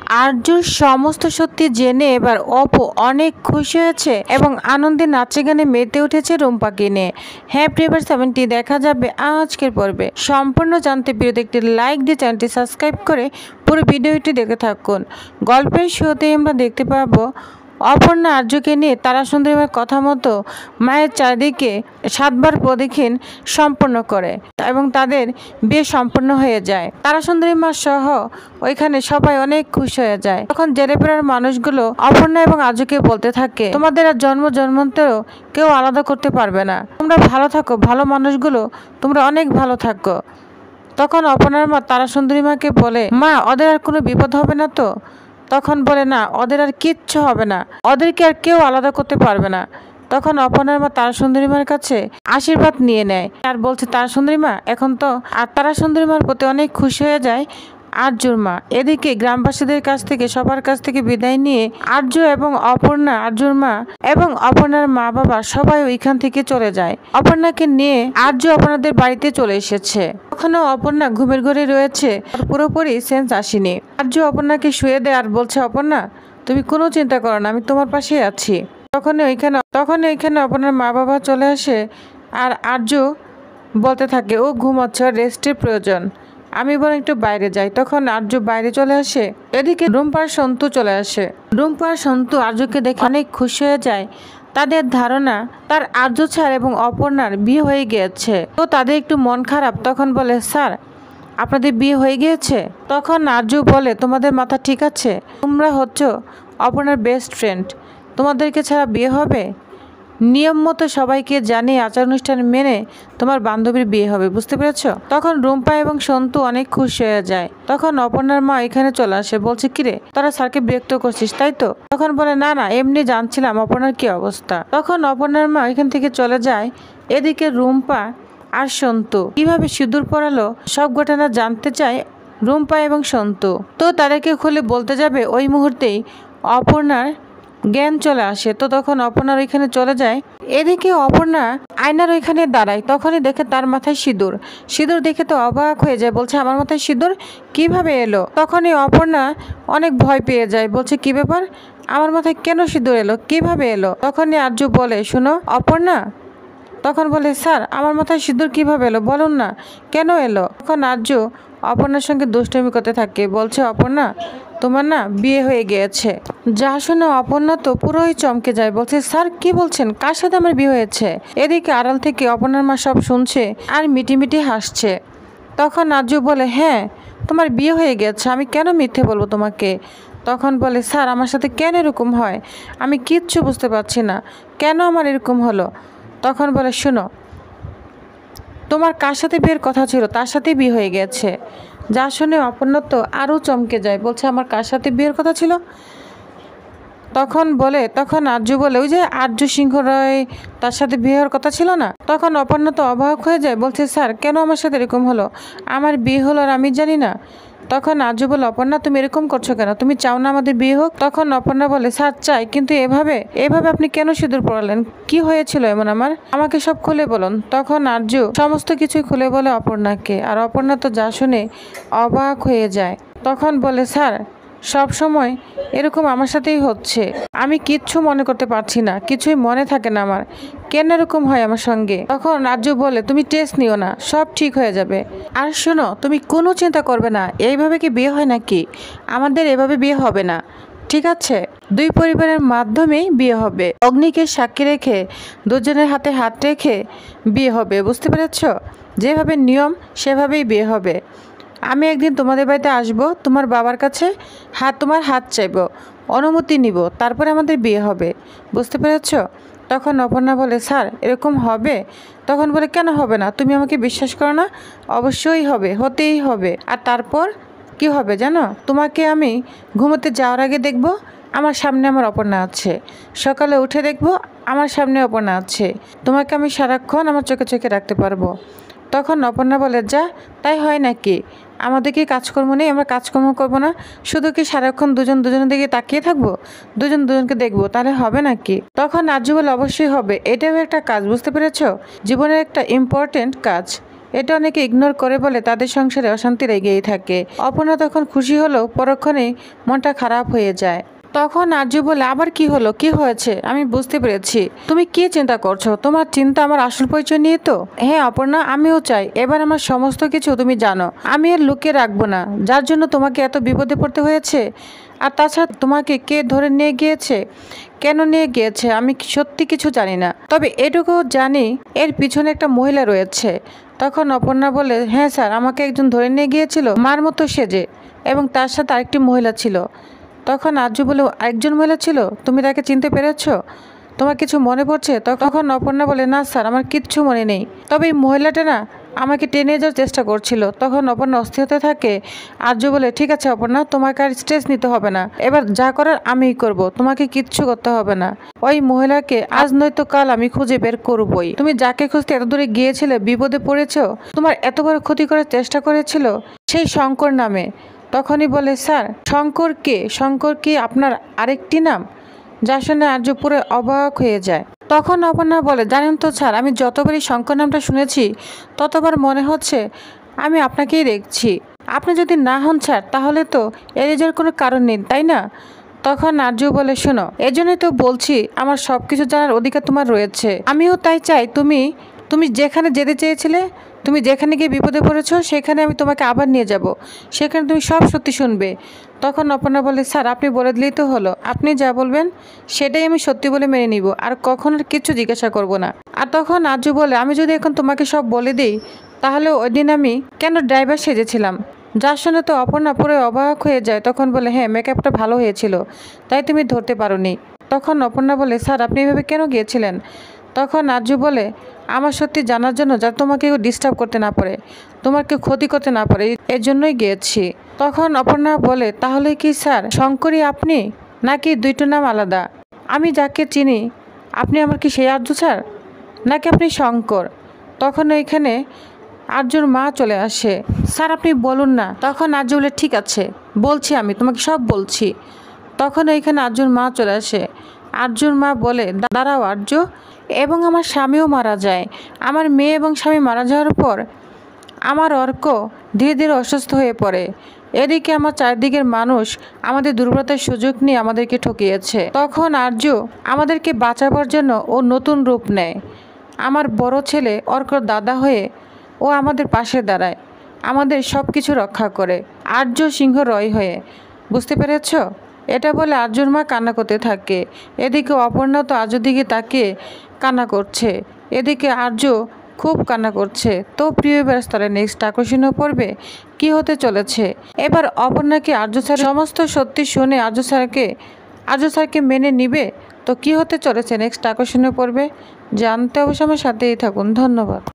আরজুর সমস্ত সত্যি জেনে এবার অপু অনেক খুশি হয়েছে এবং আনন্দে নাচে গানে মেতে উঠেছে রুম্পাকে নিয়ে। হ্যাঁ প্রিভার 70 দেখা যাবে আজকের পর্বে। সম্পূর্ণ জানতে ভিডিওতে একটি লাইক দিয়ে চ্যানেলটি সাবস্ক্রাইব করে পুরো ভিডিওটি দেখে থাকুন। গল্পের শুরুতেই আমরা দেখতে পাবো অপর্ণা আরজুকে নিয়ে তারাসুন্দরীমার কথা মতো মায়ের চারিদিকে 7বার প্রদক্ষিণ সম্পন্ন করে এবং তাদের বিয়ে সম্পন্ন হয়ে যায়। তারাসুন্দরীমা সহ ওইখানে সবাই অনেক খুশি হয়ে যায়। তখন জেরেপেরার মানুষগুলো অপর্ণা এবং আরজুকে বলতে থাকে, তোমাদের আর জন্ম জন্মান্তরেও কেউ আলাদা করতে পারবে না, তোমরা ভালো থাকো, ভালো মানুষগুলো তোমরা অনেক ভালো থাকো। তখন অপর্ণার মা তারাসুন্দরীমাকে বলে, মা ওদের আর কোনো বিপদ হবে না তো? তখন বলে, না ওদের আর কিচ্ছু হবে না, ওদেরকে আর কেউ আলাদা করতে পারবে না। তখন অপর্ণার মা তারাসুন্দরীমার কাছে আশীর্বাদ নিয়ে নেয় আর বলছে, তারাসুন্দরীমা এখন তো। আর তারাসুন্দরীমার প্রতি অনেক খুশি হয়ে যায় আরজুর মা। এদিকে গ্রামবাসীদের কাছ থেকে সবার কাছ থেকে বিদায় নিয়ে আরজু এবং অপর্ণা, আরজুর মা এবং অপর্ণার মা বাবা সবাই ওইখান থেকে চলে যায়। অপর্ণাকে নিয়ে আরজু অপর্ণাদের বাড়িতে চলে এসেছে। তখনও অপর্ণা ঘুমের ঘরে রয়েছে, পুরোপুরি সেন্স আসেনি। আরজু অপর্ণাকে শুয়ে দেয় আর বলছে, অপর্ণা তুমি কোনো চিন্তা করো না, আমি তোমার পাশেই আছি। তখনই ওইখানে অপর্ণার মা বাবা চলে আসে আর আরজু বলতে থাকে, ও ঘুমাচ্ছে, রেস্টের প্রয়োজন, আমি বরং একটু বাইরে যাই। তখন আরজু বাইরে চলে আসে। এদিকে রুম্পার সন্তু চলে আসে। রুম্পার সন্তু আরজুকে দেখে অনেক খুশি হয়ে যায়। তাদের ধারণা তার আরজু ছাড় এবং অপর্ণার বিয়ে হয়ে গিয়েছে, তো তাদের একটু মন খারাপ। তখন বলে, স্যার আপনাদের বিয়ে হয়ে গিয়েছে? তখন আরজু বলে, তোমাদের মাথা ঠিক আছে? তোমরা হচ্ছ অপর্ণার বেস্ট ফ্রেন্ড, তোমাদেরকে ছাড়া বিয়ে হবে? নিয়ম মতো সবাইকে জানিয়ে আচার অনুষ্ঠান মেনে তোমার বান্ধবীর বিয়ে হবে, বুঝতে পেরেছ? তখন রুম্পা এবং সন্তু অনেক খুশি হয়ে যায়। তখন অপর্ণার মা এখানে চলে আসে, বলছে, কিরে তোরা স্যারকে বিরক্ত করছিস তাই তো? তখন বলে, না না এমনি জানছিলাম অপর্ণার কি অবস্থা। তখন অপর্ণার মা এখান থেকে চলে যায়। এদিকে রুম্পা আর সন্তু কিভাবে সিঁদুর পরালো সব ঘটনা জানতে চায় রুম্পা এবং সন্তু। তো তাদেরকে খুলে বলতে যাবে, ওই মুহূর্তেই অপর্ণার জ্ঞান চলে আসে। তো তখন অপর্ণার ওইখানে চলে যায়। এদিকে অপর্ণা আয়নার ওইখানে দাঁড়ায়। তখনই দেখে তার মাথায় সিঁদুর দেখে তো অবাক হয়ে যায়, বলছে, আমার মাথায় সিঁদুর কিভাবে এলো? তখনই অপর্ণা অনেক ভয় পেয়ে যায়, বলছে, কি ব্যাপার, আমার মাথায় কেন সিঁদুর এলো, কিভাবে এলো? তখনই আরজু বলে, শুনো অপর্ণা। তখন বলে, স্যার আমার মাথায় সিঁদুর কিভাবে এলো বলুন না, কেন এলো? তখন আরজু অপর্ণার সঙ্গে দুষ্টুমি করতে থাকে, বলছে, অপর্ণা তোমার না বিয়ে হয়ে গিয়েছে। যা শুনে অপর্ণা তো পুরোই চমকে যায়, বলছে, স্যার কি বলছেন, কার সাথে আমার বিয়ে হয়েছে? এদিকে আড়াল থেকে অপর্ণার মা সব শুনছে আর মিটিমিটি হাসছে। তখন আরজু বলে, হ্যাঁ তোমার বিয়ে হয়ে গেছে, আমি কেন মিথ্যে বলবো তোমাকে? তখন বলে, স্যার আমার সাথে কেন এরকম হয়, আমি কিচ্ছু বুঝতে পারছি না, কেন আমার এরকম হলো? তখন বলে, শোনো তোমার কার সাথে বিয়ের কথা ছিল তার সাথেই বিয়ে হয়ে গেছে। যা শুনে অপর্ণা তো আরও চমকে যায়, বলছে, আমার কার সাথে বিয়ের কথা ছিল? তখন আরজু বলে, ওই যে আরজু সিংহ রায়, তার সাথে বিয়ে হওয়ার কথা ছিল না? তখন অপর্ণা তো অবাক হয়ে যায়, বলছে, স্যার কেন আমার সাথে এরকম হলো, আমার বিয়ে হলো আর আমি জানি না? তখন আরজু বলে, অপর্ণা তুমি এরকম করছো কেন, তুমি চাও না আমাদের বিয়ে হোক? তখন অপর্ণা বলে, স্যার চাই, কিন্তু এভাবে আপনি কেন সিঁদুর পরালেন, কি হয়েছিল এমন আমার, আমাকে সব খুলে বলুন। তখন আরজু সমস্ত কিছুই খুলে বলে অপর্ণাকে, আর অপর্ণা তো যা শুনে অবাক হয়ে যায়। তখন বলে, স্যার সব সময় এরকম আমার সাথেই হচ্ছে, আমি কিচ্ছু মনে করতে পারছি না, কিছুই মনে থাকে না আমার, কেন এরকম হয় আমার সঙ্গে? তখন আরজু বলে, তুমি টেস্ট নিও না, সব ঠিক হয়ে যাবে। আর শোনো তুমি কোনো চিন্তা করবে না, এইভাবে কি বিয়ে হয় নাকি? আমাদের এভাবে বিয়ে হবে না, ঠিক আছে? দুই পরিবারের মাধ্যমেই বিয়ে হবে, অগ্নিকে সাক্ষী রেখে দুজনের হাতে হাত রেখে বিয়ে হবে, বুঝতে পেরেছ? যেভাবে নিয়ম সেভাবেই বিয়ে হবে। আমি একদিন তোমাদের বাড়িতে আসবো, তোমার বাবার কাছে তোমার হাত চাইবো, অনুমতি নিব, তারপরে আমাদের বিয়ে হবে, বুঝতে পেরেছ? তখন অপর্ণা বলে, স্যার এরকম হবে? তখন বলে, কেন হবে না, তুমি আমাকে বিশ্বাস করো না? অবশ্যই হবে, হতেই হবে। আর তারপর কি হবে জানো? তোমাকে আমি ঘুমোতে যাওয়ার আগে দেখবো আমার সামনে আমার অপর্ণা আছে, সকালে উঠে দেখবো আমার সামনে অপর্ণা আছে, তোমাকে আমি সারাক্ষণ আমার চোখে চোখে রাখতে পারবো। তখন অপর্ণা বলে, যা তাই হয় নাকি? আমাদের কি কাজকর্ম নেই, আমরা কাজকর্ম করবো না, শুধু কি সারাক্ষণ দুজনের দিকে তাকিয়ে থাকবো, দুজনকে দেখবো, তাহলে হবে নাকি? তখন আরজু বলে, অবশ্যই হবে, এটাও একটা কাজ, বুঝতে পেরেছ? জীবনের একটা ইম্পর্টেন্ট কাজ, এটা অনেকে ইগনোর করে বলে তাদের সংসারে অশান্তি লেগেই থাকে। অপর্ণা তখন খুশি হলেও পরক্ষণেই মনটা খারাপ হয়ে যায়। তখন আর্য বলে, আবার কি হলো, কি হয়েছে? আমি বুঝতে পেরেছি তুমি কি চিন্তা করছো। তোমার চিন্তা আমার আসল পরিচয় নিয়ে তো? হ্যাঁ অপর্ণা, আমিও চাই এবার আমার সমস্ত কিছু তুমি জানো। আমি এর লুকিয়ে রাখবো না, যার জন্য তোমাকে এত বিপদে পড়তে হয়েছে। আর তাছাড়া তোমাকে কে ধরে নিয়ে গিয়েছে, কেন নিয়ে গিয়েছে, আমি সত্যি কিছু জানি না। তবে এটুকু জানি এর পিছনে একটা মহিলা রয়েছে। তখন অপর্ণা বলে, হ্যাঁ স্যার, আমাকে একজন ধরে নিয়ে গিয়েছিল মার মতো সেজে, এবং তার সাথে আরেকটি মহিলা ছিল। তখন আর্য বলে, একজন মহিলা ছিল, তুমি তাকে চিনতে পেরেছো? তোমার কিছু মনে পড়ছে? তখন অপর্ণা বলে, না স্যার, আমার কিচ্ছু মনে নেই। তবে এই মহিলাটা না আমাকে টেনে যাওয়ার চেষ্টা করছিল। তখন অপর্ণা অস্থির হতে থাকে। আর্য বলে, ঠিক আছে অপর্ণা, তোমাকে আর স্ট্রেস নিতে হবে না, এবার যা করার আমিই করব, তোমাকে কিচ্ছু করতে হবে না। ওই মহিলাকে আজ নয়তো কাল আমি খুঁজে বের করবই। তুমি যাকে খুঁজতে এত দূরে গিয়েছিলে, বিপদে পড়েছো, তোমার এত বড় ক্ষতি করার চেষ্টা করেছিল সেই শঙ্কর নামে। তখনই বলে, স্যার শঙ্কর কে? শঙ্কর কি আপনার আরেকটি নাম? যা শুনে আর্য পুরো অবাক হয়ে যায়। তখন অপর্ণা বলে, জানেন তো স্যার, আমি যতবারই শঙ্কর নামটা শুনেছি ততবার মনে হচ্ছে আমি আপনাকেই দেখছি। আপনি যদি না হন স্যার, তাহলে তো এড়িয়ে কোনো কারণ নেই, তাই না? তখন আর্য বলে, শোনো, এজন্যই তো বলছি আমার সব কিছু জানার অধিকার তোমার রয়েছে। আমিও তাই চাই তুমি যেখানে যেতে চেয়েছিলে, তুমি যেখানে গিয়ে বিপদে পড়েছো, সেখানে আমি তোমাকে আবার নিয়ে যাব, সেখানে তুমি সব সত্যি শুনবে। তখন অপর্ণা বলে, স্যার আপনি বলে দিলেই তো হলো, আপনি যা বলবেন সেটাই আমি সত্যি বলে মেনে নিব, আর কখনো কিচ্ছু জিজ্ঞাসা করব না। আর তখন আর্য বলে, আমি যদি এখন তোমাকে সব বলে দিই, তাহলে ওই দিন আমি কেন ড্রাইভার সেজেছিলাম? যার শুনে তো অপর্ণা পুরো অবাক হয়ে যায়। তখন বলে, হ্যাঁ মেকআপটা ভালো হয়েছিল, তাই তুমি ধরতে পারোনি। তখন অপর্ণা বলে, স্যার আপনি এভাবে কেন গিয়েছিলেন? তখন আর্য বলে, আমার সত্যি জানার জন্য, যা তোমাকে কেউ ডিস্টার্ব করতে না পারে, তোমাকে ক্ষতি করতে না পারে, এর জন্যই গিয়েছি। তখন অপর্ণা বলে, তাহলে কি স্যার শঙ্করই আপনি, নাকি দুইটো নাম আলাদা? আমি যাকে চিনি আপনি আমার কি সেই আর্য স্যার, নাকি আপনি শঙ্কর? তখন এইখানে আর্যর মা চলে আসে। স্যার আপনি বলুন না। তখন আর্য বলে, ঠিক আছে বলছি, আমি তোমাকে সব বলছি। তখন এইখানে আর্যর মা চলে আসে। আর্যর মা বলে, দাঁড়াও আর্য, এবং আমার স্বামীও মারা যায়। আমার মেয়ে এবং স্বামী মারা যাওয়ার পর আমার অর্ক ধীরে ধীরে অসুস্থ হয়ে পড়ে। এদিকে আমার চারদিকের মানুষ আমাদের দুর্বলতার সুযোগ নিয়ে আমাদেরকে ঠকিয়েছে। তখন আর্য আমাদেরকে বাঁচাবার জন্য ও নতুন রূপ নেয়। আমার বড় ছেলে অর্কর দাদা হয়ে ও আমাদের পাশে দাঁড়ায়, আমাদের সব কিছু রক্ষা করে, আর্য সিংহ রয় হয়ে। বুঝতে পেরেছ? এটা বলে আর্যর মা কান্না করতে থাকে। এদিকে অপর্ণা তো আর্যর দিকে তাকিয়ে কান্না করছে। এদিকে আর্য খুব কান্না করছে। তো প্রিয় ব্যস্তরে নেক্সট আকর্ষণীয় পর্বে কি হতে চলেছে? এবার অপর্ণাকে আর্য স্যার সমস্ত সত্যি শুনে আর্য স্যারকে মেনে নিবে? তো কি হতে চলেছে নেক্সট আকর্ষণীয় পর্বে জানতে অবশ্যই আমার সাথেই থাকুন। ধন্যবাদ।